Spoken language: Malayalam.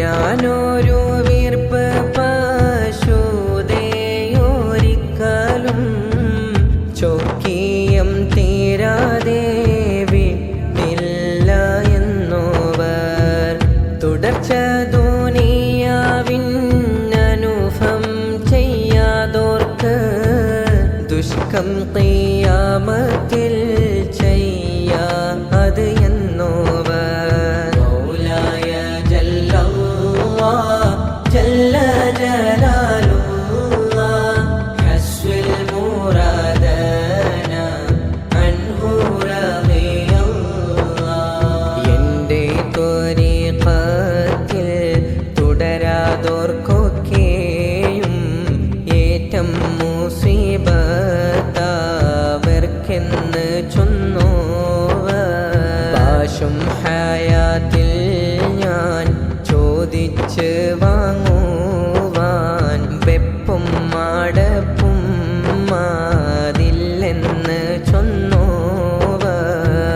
ഞാനൊരു വീർപ്പ് പശുതേയൊരിക്കലും ചൊക്കിയം തീരാതെ വിട്ടില്ല എന്നോവർ തുടർച്ച ദുനിയാവിന്നനുഭം ചെയ്യാതോർക്ക് ദുഷ്കം ഖിയാമത്തിൽ ചെയ്യാ അത് എന്നോവർ മൗലായ ജല്ലല്ലാഹ് ജല്ല ജലാലുല്ലാഹ് ഹസ്വിൽ മുറാദന അൻഹു റളിയല്ലാഹ് എൻ്റെ ത്വരീഖത്തിൽ തുടരാതോർക്കൊക്കെയും ഏറ്റം മുസീബത്തവർക്കെന്ന് ചൊന്നോവർ പാശും ഹയാത്തിൽ ഞാൻ ചോദിച്ച് വാങ്ങുവാൻ വെപ്പും മാടപ്പും